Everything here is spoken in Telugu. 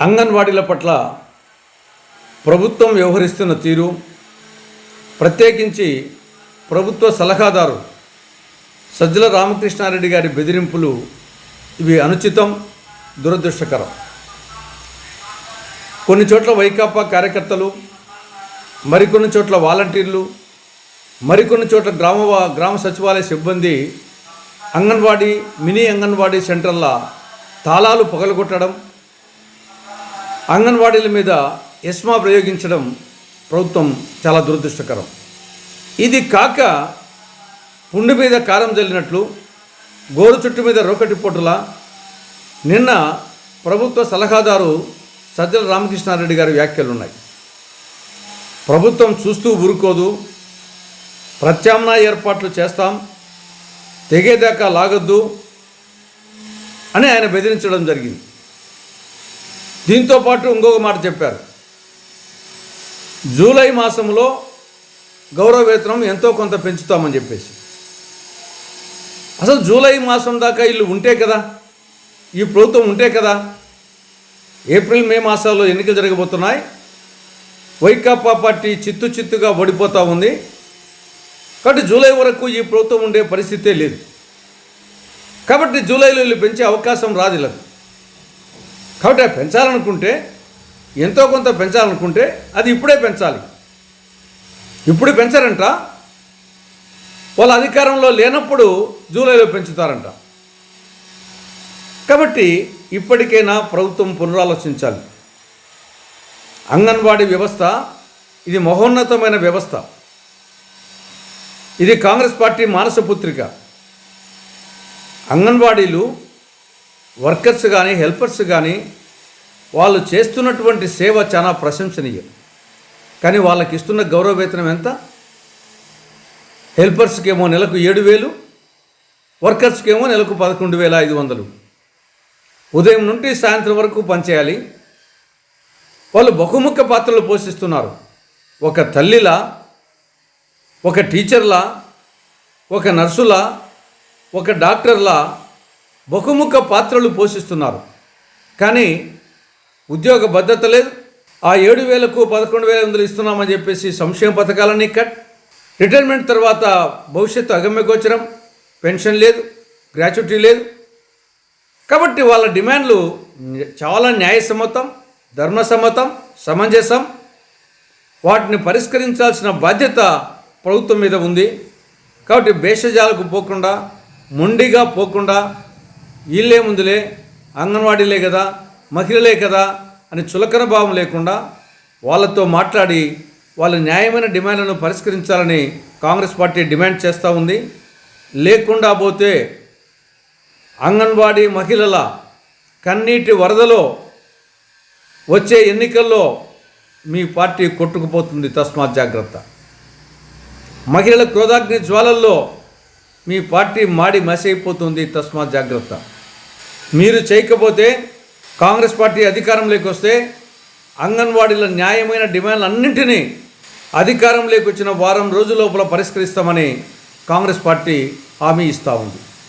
అంగన్వాడీల పట్ల ప్రభుత్వం వ్యవహరిస్తున్న తీరు, ప్రత్యేకించి ప్రభుత్వ సలహాదారు సజ్జల రామకృష్ణారెడ్డి గారి బెదిరింపులు ఇవి అనుచితం, దురదృష్టకరం. కొన్ని చోట్ల వైకాపా కార్యకర్తలు, మరికొన్ని చోట్ల వాలంటీర్లు, మరికొన్ని చోట్ల గ్రామ సచివాలయ సిబ్బంది అంగన్వాడీ, మినీ అంగన్వాడీ సెంటర్ల తాళాలు పగలగొట్టడం, అంగన్వాడీల మీద ఎస్మా ప్రయోగించడం ప్రభుత్వం చాలా దురదృష్టకరం. ఇది కాక పుండు మీద కారం జల్లినట్లు, గోరు చుట్టు మీద రోకటి పొట్టులా నిన్న ప్రభుత్వ సలహాదారు సజ్జల రామకృష్ణారెడ్డి గారి వ్యాఖ్యలు ఉన్నాయి. ప్రభుత్వం చూస్తూ ఊరుకోదు, ప్రత్యామ్నాయ ఏర్పాట్లు చేస్తాం, తెగేదాకా లాగొద్దు అని ఆయన బెదిరించడం జరిగింది. దీంతోపాటు ఇంకొక మాట చెప్పారు, జూలై మాసంలో గౌరవ వేతనం ఎంతో కొంత పెంచుతామని చెప్పేసి. అసలు జూలై మాసం దాకా వీళ్ళు ఉంటే కదా, ఈ ప్రభుత్వం ఉంటే కదా, ఏప్రిల్ మే మాసాల్లో ఎన్నికలు జరగబోతున్నాయి, వైకాపా పార్టీ చిత్తుగా ఓడిపోతూ ఉంది. కాబట్టి జూలై వరకు ఈ ప్రభుత్వం ఉండే పరిస్థితే లేదు. కాబట్టి జూలైలో వీళ్ళు పెంచే అవకాశం రాదు ఇలా. కాబట్టి పెంచాలనుకుంటే, ఎంతో కొంత పెంచాలనుకుంటే అది ఇప్పుడే పెంచాలి. ఇప్పుడు పెంచారంట, వాళ్ళ అధికారంలో లేనప్పుడు జూలైలో పెంచుతారంట. కాబట్టి ఇప్పటికైనా ప్రభుత్వం పునరాలోచించాలి. అంగన్వాడీ వ్యవస్థ ఇది మహోన్నతమైన వ్యవస్థ. ఇది కాంగ్రెస్ పార్టీ మానసపుత్రిక. అంగన్వాడీలు వర్కర్స్ కానీ, హెల్పర్స్ కానీ వాళ్ళు చేస్తున్నటువంటి సేవ చాలా ప్రశంసనీయం. కానీ వాళ్ళకి ఇస్తున్న గౌరవ వేతనం ఎంత? హెల్పర్స్కి ఏమో నెలకు 7,000, వర్కర్స్కి ఏమో నెలకు 11,500. ఉదయం నుండి సాయంత్రం వరకు పనిచేయాలి. వాళ్ళు బహుముఖ పాత్రలు పోషిస్తున్నారు. ఒక తల్లిలా, ఒక టీచర్లా, ఒక నర్సులా, ఒక డాక్టర్లా బహుముఖ పాత్రలు పోషిస్తున్నారు. కానీ ఉద్యోగ భద్రత లేదు. ఆ 7,000కు 11,500 ఇస్తున్నామని చెప్పేసి సంక్షేమ పథకాలన్నీ కట్. రిటైర్మెంట్ తర్వాత భవిష్యత్తు అగమ్యగోచరం, పెన్షన్ లేదు, గ్రాట్యుటీ లేదు. కాబట్టి వాళ్ళ డిమాండ్లు చాలా న్యాయసమ్మతం, ధర్మసమ్మతం, సమంజసం. వాటిని పరిష్కరించాల్సిన బాధ్యత ప్రభుత్వం మీద ఉంది. కాబట్టి భేషజాలకు పోకుండా, మొండిగా పోకుండా, వీళ్ళే ముందులే, అంగన్వాడీలే కదా, మహిళలే కదా అని చులకన భావం లేకుండా వాళ్ళతో మాట్లాడి వాళ్ళ న్యాయమైన డిమాండ్లను పరిష్కరించాలని కాంగ్రెస్ పార్టీ డిమాండ్ చేస్తూ ఉంది. లేకుండా పోతే అంగన్వాడీ మహిళల కన్నీటి వరదలో వచ్చే ఎన్నికల్లో మీ పార్టీ కొట్టుకుపోతుంది. తస్మాత్ జాగ్రత్త. మహిళల క్రోధాగ్ని జ్వాలల్లో మీ పార్టీ మాడి మసైపోతుంది. తస్మాత్ జాగ్రత్త. మీరు చేయకపోతే కాంగ్రెస్ పార్టీ అధికారంలోకి వస్తే అంగన్వాడీల న్యాయమైన డిమాండ్లన్నింటినీ అధికారంలోకి వచ్చిన వారం రోజుల లోపల పరిష్కరిస్తామని కాంగ్రెస్ పార్టీ హామీ ఇస్తూ ఉంది.